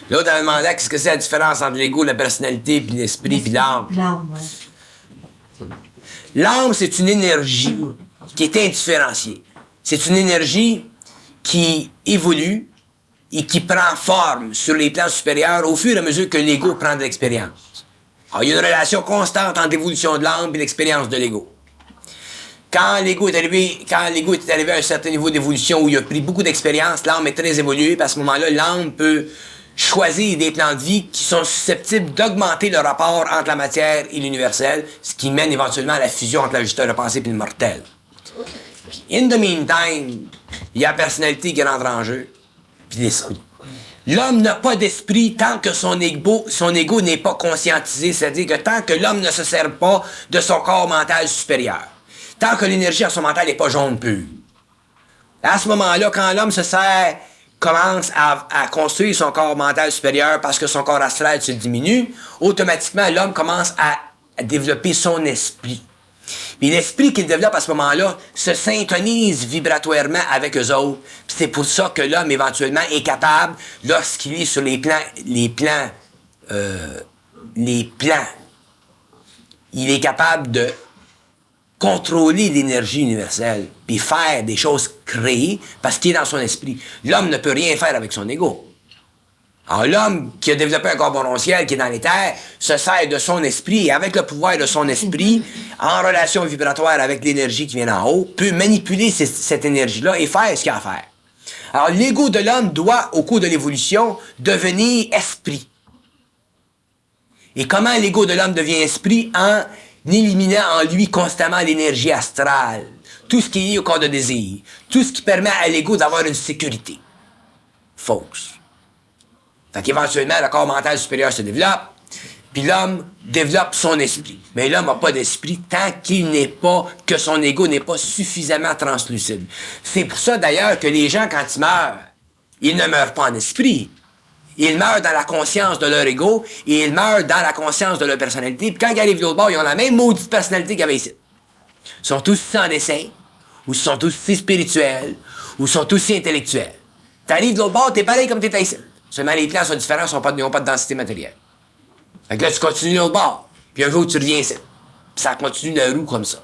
Speaker 1: L'autre avait demandé qu'est-ce que c'est la différence entre l'ego, la personnalité, puis l'esprit, puis l'âme.
Speaker 7: L'âme, ouais.
Speaker 1: L'âme, c'est une énergie qui est indifférenciée. C'est une énergie qui évolue et qui prend forme sur les plans supérieurs au fur et à mesure que l'ego prend de l'expérience. Alors, il y a une relation constante entre l'évolution de l'âme et l'expérience de l'ego. Quand l'ego est arrivé à un certain niveau d'évolution où il a pris beaucoup d'expérience, l'âme est très évoluée, puis à ce moment-là, l'âme peut choisir des plans de vie qui sont susceptibles d'augmenter le rapport entre la matière et l'universel, ce qui mène éventuellement à la fusion entre l'ajusteur de pensée et le mortel. In the meantime, il y a la personnalité qui rentre en jeu, puis l'esprit. L'homme n'a pas d'esprit tant que son ego n'est pas conscientisé, c'est-à-dire que tant que l'homme ne se sert pas de son corps mental supérieur, tant que l'énergie à son mental n'est pas jaune pure. À ce moment-là, quand l'homme commence à construire son corps mental supérieur parce que son corps astral se diminue, automatiquement, l'homme commence à développer son esprit. Puis l'esprit qu'il développe à ce moment-là se syntonise vibratoirement avec eux autres. Puis c'est pour ça que l'homme, éventuellement, est capable, lorsqu'il est sur les plans, il est capable de contrôler l'énergie universelle, puis faire des choses créées, parce qu'il est dans son esprit. L'homme ne peut rien faire avec son ego. Alors, l'homme qui a développé un corps bronchial qui est dans les terres se sert de son esprit et avec le pouvoir de son esprit, en relation vibratoire avec l'énergie qui vient d'en haut, peut manipuler cette énergie-là et faire ce qu'il a à faire. Alors, l'ego de l'homme doit, au cours de l'évolution, devenir esprit. Et comment l'ego de l'homme devient esprit? En éliminant en lui constamment l'énergie astrale, tout ce qui est lié au corps de désir, tout ce qui permet à l'ego d'avoir une sécurité fausse. Fait qu'éventuellement, le corps mental supérieur se développe, puis l'homme développe son esprit. Mais l'homme n'a pas d'esprit tant qu'il n'est pas, que son ego n'est pas suffisamment translucide. C'est pour ça d'ailleurs que les gens, quand ils meurent, ils ne meurent pas en esprit. Ils meurent dans la conscience de leur ego et ils meurent dans la conscience de leur personnalité. Puis quand ils arrivent de l'autre bord, ils ont la même maudite personnalité qu'ils avaient ici. Ils sont tous sans dessin, ou ils sont tous si spirituels, ou ils sont tous si intellectuels. T'arrives de l'autre bord, t'es pareil comme t'étais ici. Seulement les plans sont différents, ils n'ont pas de densité matérielle. Fait que là, tu continues de l'autre bord. Puis un jour, tu reviens ici. Puis ça continue la roue comme ça.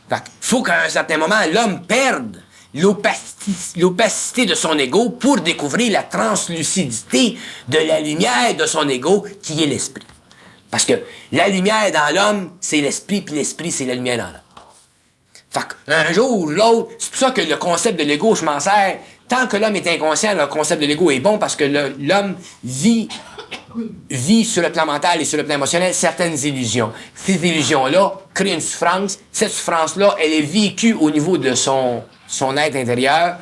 Speaker 1: Fait qu'il faut qu'à un certain moment, l'homme perde l'opacité de son ego pour découvrir la translucidité de la lumière de son ego, qui est l'esprit. Parce que la lumière dans l'homme, c'est l'esprit, puis l'esprit, c'est la lumière dans l'homme. Fait qu'un jour ou l'autre, c'est pour ça que le concept de l'ego, je m'en sers. Tant que l'homme est inconscient, le concept de l'ego est bon parce que l'homme vit sur le plan mental et sur le plan émotionnel certaines illusions. Ces illusions-là créent une souffrance. Cette souffrance-là, elle est vécue au niveau de son être intérieur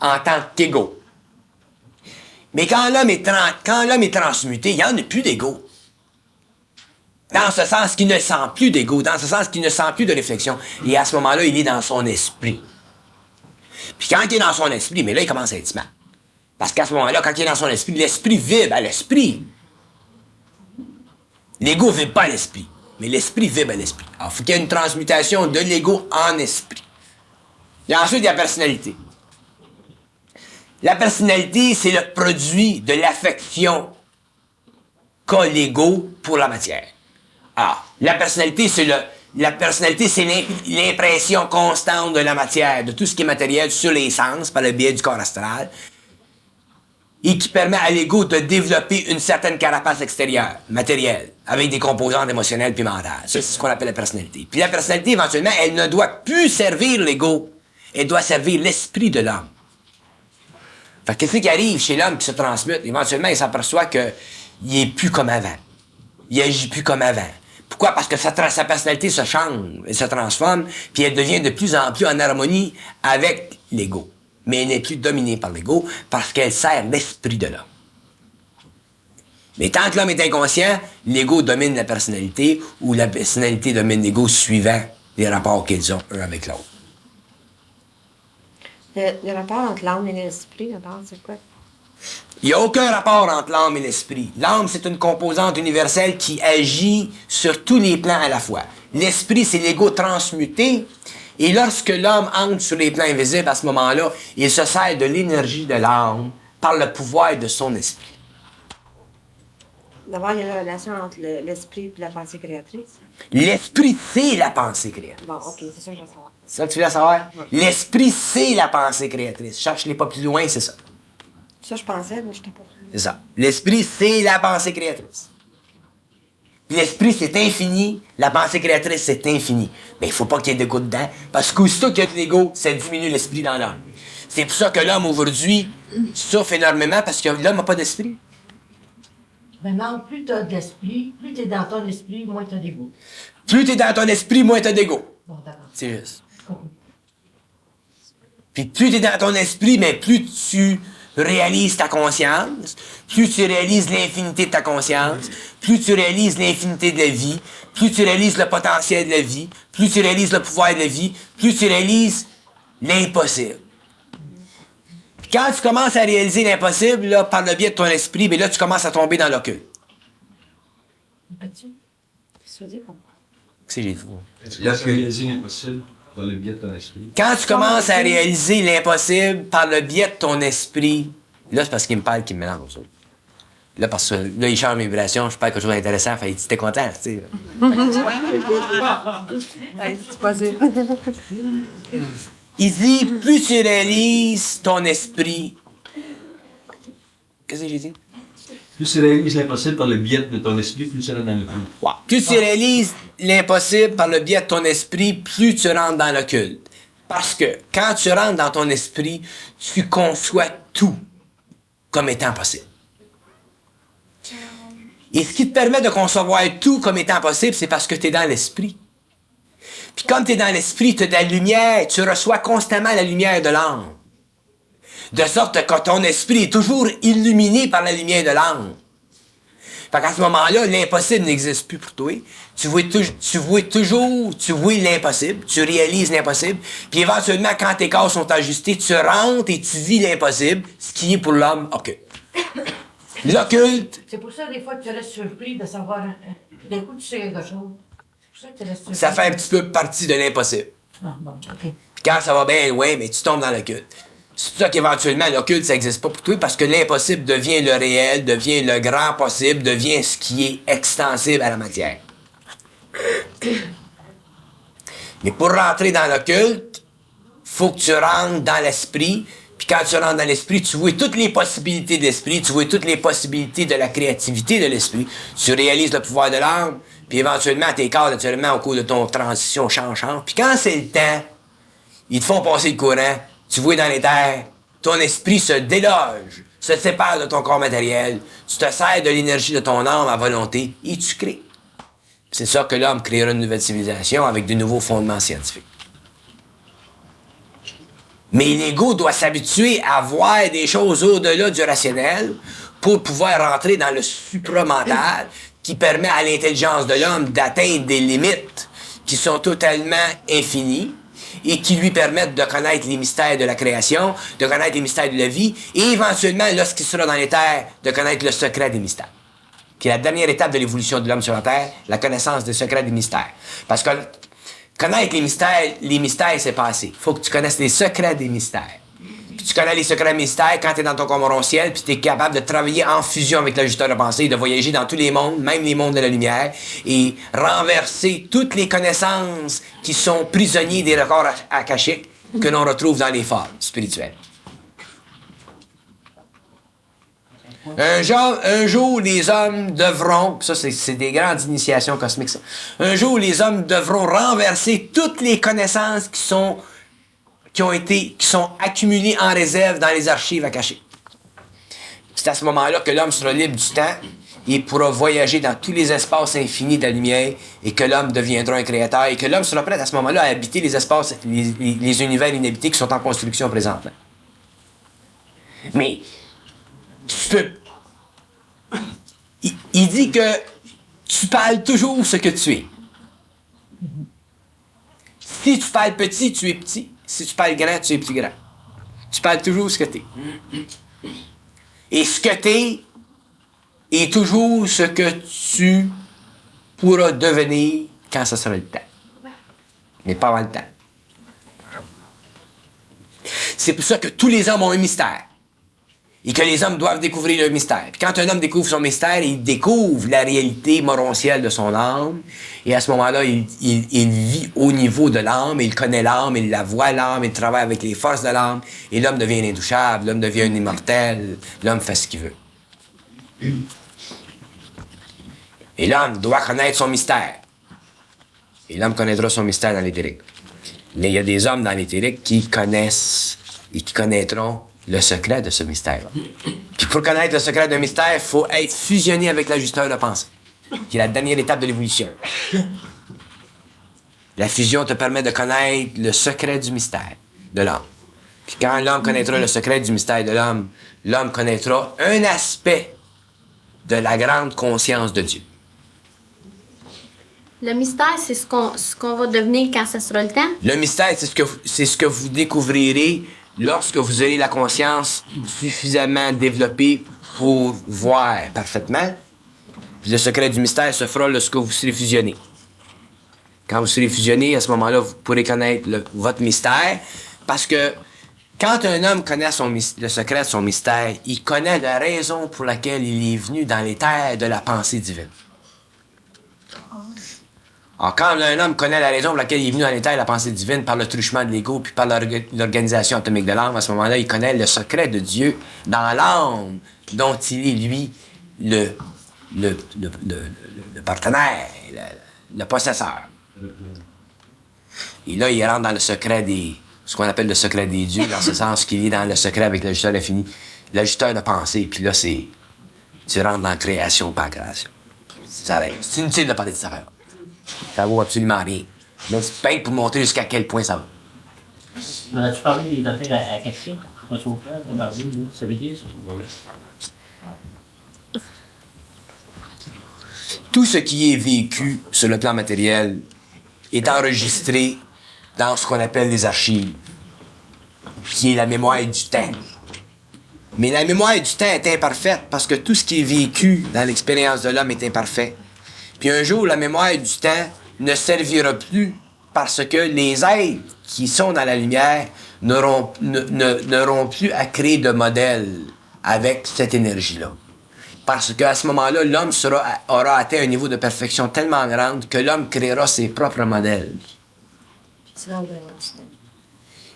Speaker 1: en tant qu'ego. Mais quand l'homme est transmuté, il n'y en a plus d'ego. Dans ce sens qu'il ne sent plus d'ego, dans ce sens qu'il ne sent plus de réflexion. Et à ce moment-là, il est dans son esprit. Puis quand il est dans son esprit, mais là, il commence à être smart. Parce qu'à ce moment-là, quand il est dans son esprit, l'esprit vibre à l'esprit. L'ego ne vibre pas à l'esprit, mais l'esprit vibre à l'esprit. Alors, il faut qu'il y ait une transmutation de l'ego en esprit. Et ensuite, il y a la personnalité. La personnalité, c'est le produit de l'affection qu'a l'ego pour la matière. Alors, la personnalité, c'est l'impression constante de la matière, de tout ce qui est matériel sur les sens, par le biais du corps astral, et qui permet à l'ego de développer une certaine carapace extérieure, matérielle, avec des composantes émotionnelles puis mentales. Ça, c'est ce qu'on appelle la personnalité. Puis la personnalité, éventuellement, elle ne doit plus servir l'ego, elle doit servir l'esprit de l'homme. Fait que qu'est-ce qui arrive chez l'homme qui se transmute? Éventuellement, il s'aperçoit qu'il est plus comme avant. Il agit plus comme avant. Pourquoi? Parce que sa personnalité se change, elle se transforme, puis elle devient de plus en plus en harmonie avec l'ego. Mais elle n'est plus dominée par l'ego parce qu'elle sert l'esprit de l'homme. Mais tant que l'homme est inconscient, l'ego domine la personnalité ou la personnalité domine l'ego suivant les rapports qu'ils ont un avec l'autre.
Speaker 5: Le rapport entre l'âme et l'esprit, d'abord, c'est quoi?
Speaker 1: Il n'y a aucun rapport entre l'âme et l'esprit. L'âme, c'est une composante universelle qui agit sur tous les plans à la fois. L'esprit, c'est l'ego transmuté. Et lorsque l'homme entre sur les plans invisibles, à ce moment-là, il se sert de l'énergie de l'âme par le pouvoir de son esprit.
Speaker 5: D'abord, il y a la relation entre l'esprit et la pensée créatrice.
Speaker 1: L'esprit, c'est la pensée créatrice.
Speaker 5: Bon, OK, c'est ça que je veux savoir.
Speaker 1: C'est ça que tu veux savoir? Ouais. L'esprit, c'est la pensée créatrice. Cherche-les pas plus loin, c'est ça.
Speaker 5: Ça, je pensais, mais je t'ai pas.
Speaker 1: C'est ça. L'esprit, c'est la pensée créatrice. Puis l'esprit, c'est infini. La pensée créatrice, c'est infini. Mais il faut pas qu'il y ait d'ego dedans. Parce qu'aussitôt qu'il y a de l'ego, ça diminue l'esprit dans l'homme. C'est pour ça que l'homme, aujourd'hui, souffre énormément parce que l'homme n'a pas d'esprit.
Speaker 7: Maintenant, plus t'as d'esprit, plus t'es dans ton esprit, moins t'as d'ego.
Speaker 1: Plus t'es dans ton esprit, moins t'as d'ego.
Speaker 7: Bon, d'accord.
Speaker 1: C'est juste. Puis plus t'es dans ton esprit, mais plus tu réalises ta conscience, plus tu réalises l'infinité de ta conscience, plus tu réalises l'infinité de la vie, plus tu réalises le potentiel de la vie, plus tu réalises le pouvoir de la vie, plus tu réalises l'impossible. Puis quand tu commences à réaliser l'impossible, là, par le biais de ton esprit, bien là, tu commences à tomber dans l'occulte.
Speaker 5: Qu'est-ce que tu veux dire?
Speaker 1: C'est j'ai dit.
Speaker 9: Lorsque réaliser l'impossible par le biais de ton esprit.
Speaker 1: Quand tu commences à réaliser l'impossible par le biais de ton esprit, là, c'est parce qu'il me parle qu'il me mélange. Là, parce que là, il change mes vibrations, je parle quelque chose d'intéressant, fait que t'es content, tu sais.
Speaker 3: C'est pas dire.
Speaker 1: Il dit, plus tu réalises ton esprit. Qu'est-ce que j'ai dit?
Speaker 9: Plus tu réalises l'impossible par le biais de ton esprit, plus tu rentres dans le culte.
Speaker 1: Ouais. Plus tu réalises l'impossible par le biais de ton esprit, plus tu rentres dans le culte. Parce que quand tu rentres dans ton esprit, tu conçois tout comme étant possible. Et ce qui te permet de concevoir tout comme étant possible, c'est parce que tu es dans l'esprit. Puis comme tu es dans l'esprit, tu as de la lumière, tu reçois constamment la lumière de l'âme. De sorte que ton esprit est toujours illuminé par la lumière de l'âme. Fait qu'à ce moment-là, l'impossible n'existe plus pour toi. Tu vois l'impossible, tu réalises l'impossible, puis éventuellement, quand tes corps sont ajustés, tu rentres et tu vis l'impossible, ce qui est pour l'homme occulte. L'occulte,
Speaker 7: C'est pour ça, des fois, tu restes surpris de savoir. D'un coup, tu sais quelque chose. C'est pour ça que tu restes surpris.
Speaker 1: ça fait un petit peu partie de l'impossible.
Speaker 7: Ah, bon, OK.
Speaker 1: Puis quand ça va bien loin, mais tu tombes dans l'occulte. C'est pour ça qu'éventuellement, l'occulte, ça n'existe pas pour toi, parce que l'impossible devient le réel, devient le grand possible, devient ce qui est extensible à la matière. Mais pour rentrer dans l'occulte, faut que tu rentres dans l'esprit, puis quand tu rentres dans l'esprit, tu vois toutes les possibilités de l'esprit, tu vois toutes les possibilités de la créativité de l'esprit, tu réalises le pouvoir de l'âme, puis éventuellement, tes corps, naturellement, au cours de ton transition, changent. Puis quand c'est le temps, ils te font passer le courant, tu vois dans les terres, ton esprit se déloge, se sépare de ton corps matériel, tu te sers de l'énergie de ton âme à volonté et tu crées. C'est ça que l'homme créera une nouvelle civilisation avec de nouveaux fondements scientifiques. Mais l'ego doit s'habituer à voir des choses au-delà du rationnel pour pouvoir rentrer dans le supramental qui permet à l'intelligence de l'homme d'atteindre des limites qui sont totalement infinies et qui lui permettent de connaître les mystères de la création, de connaître les mystères de la vie, et éventuellement, lorsqu'il sera dans les terres, de connaître le secret des mystères, qui est la dernière étape de l'évolution de l'homme sur la terre, la connaissance des secrets des mystères. Parce que connaître les mystères, c'est pas assez. Il faut que tu connaisses les secrets des mystères. Puis tu connais les secrets des mystères quand tu es dans ton corps-ciel, puis tu es capable de travailler en fusion avec l'ajusteur de pensée, de voyager dans tous les mondes, même les mondes de la lumière, et renverser toutes les connaissances qui sont prisonniers des records akashiques que l'on retrouve dans les formes spirituelles. Un jour, les hommes devront, ça c'est des grandes initiations cosmiques, ça. Un jour, les hommes devront renverser toutes les connaissances qui sont accumulées en réserve dans les archives akashiques. C'est à ce moment-là que l'homme sera libre du temps et pourra voyager dans tous les espaces infinis de la lumière et que l'homme deviendra un créateur et que l'homme sera prêt à ce moment-là à habiter les espaces, les univers inhabités qui sont en construction présentement. Mais il dit que tu parles toujours ce que tu es. Si tu parles petit, tu es petit. Si tu parles grand, tu es plus grand. Tu parles toujours ce que tu es. Et ce que tu es est toujours ce que tu pourras devenir quand ce sera le temps. Mais pas avant le temps. C'est pour ça que tous les hommes ont un mystère. Et que les hommes doivent découvrir leur mystère. Puis quand un homme découvre son mystère, il découvre la réalité morontielle de son âme. Et à ce moment-là, il vit au niveau de l'âme, il connaît l'âme, il la voit l'âme, il travaille avec les forces de l'âme. Et l'homme devient indouchable, l'homme devient un immortel, l'homme fait ce qu'il veut. Et l'homme doit connaître son mystère. Et l'homme connaîtra son mystère dans l'éthérique. Mais il y a des hommes dans l'éthérique qui connaissent et qui connaîtront le secret de ce mystère-là. Puis pour connaître le secret d'un mystère, il faut être fusionné avec l'ajusteur de pensée, qui est la dernière étape de l'évolution. La fusion te permet de connaître le secret du mystère de l'homme. Puis quand l'homme connaîtra le secret du mystère de l'homme, l'homme connaîtra un aspect de la grande conscience de Dieu.
Speaker 6: Le mystère, c'est ce qu'on va devenir quand ce sera le temps.
Speaker 1: Le mystère, c'est ce que vous découvrirez lorsque vous aurez la conscience suffisamment développée pour voir parfaitement. Puis le secret du mystère se fera lorsque vous serez fusionné. Quand vous serez fusionné, à ce moment-là, vous pourrez connaître votre mystère, parce que quand un homme connaît le secret de son mystère, il connaît la raison pour laquelle il est venu dans les terres de la pensée divine. Alors, quand un homme connaît la raison pour laquelle il est venu dans les terres de la pensée divine par le truchement de l'ego puis par l'organisation atomique de l'âme, à ce moment-là, il connaît le secret de Dieu dans l'âme dont il est, lui, le partenaire, le possesseur. Et là, il rentre dans le secret ce qu'on appelle le secret des dieux, dans ce sens qu'il est dans le secret avec l'ajusteur infini, l'ajusteur de pensée, puis là, tu rentres dans la création, pas la création. C'est inutile de parler de ça. Ça vaut absolument rien. Mais c'est peint pour montrer jusqu'à quel point ça va.
Speaker 4: As-tu parlé des affaires à cacher? On s'en fait, on a parlé, ça veut dire ça?
Speaker 1: Tout ce qui est vécu sur le plan matériel est enregistré dans ce qu'on appelle les archives, qui est la mémoire du temps. Mais la mémoire du temps est imparfaite parce que tout ce qui est vécu dans l'expérience de l'homme est imparfait. Puis un jour, la mémoire du temps ne servira plus parce que les êtres qui sont dans la lumière n'auront plus à créer de modèle avec cette énergie-là. Parce qu'à ce moment-là, l'homme aura atteint un niveau de perfection tellement grand que l'homme créera ses propres modèles.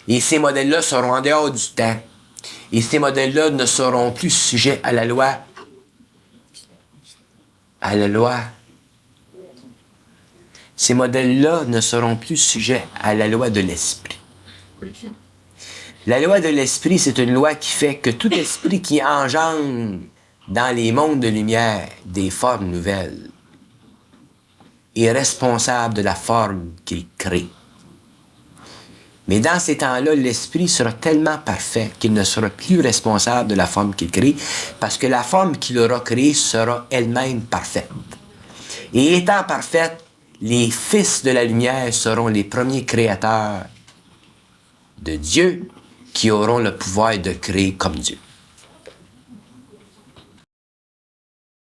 Speaker 1: Et ces modèles-là seront en dehors du temps. Et ces modèles-là ne seront plus sujets à la loi. À la loi. Ces modèles-là ne seront plus sujets à la loi de l'esprit. La loi de l'esprit, c'est une loi qui fait que tout esprit qui engendre dans les mondes de lumière des formes nouvelles est responsable de la forme qu'il crée. Mais dans ces temps-là, l'esprit sera tellement parfait qu'il ne sera plus responsable de la forme qu'il crée, parce que la forme qu'il aura créée sera elle-même parfaite. Et étant parfaite, les fils de la lumière seront les premiers créateurs de Dieu qui auront le pouvoir de créer comme Dieu.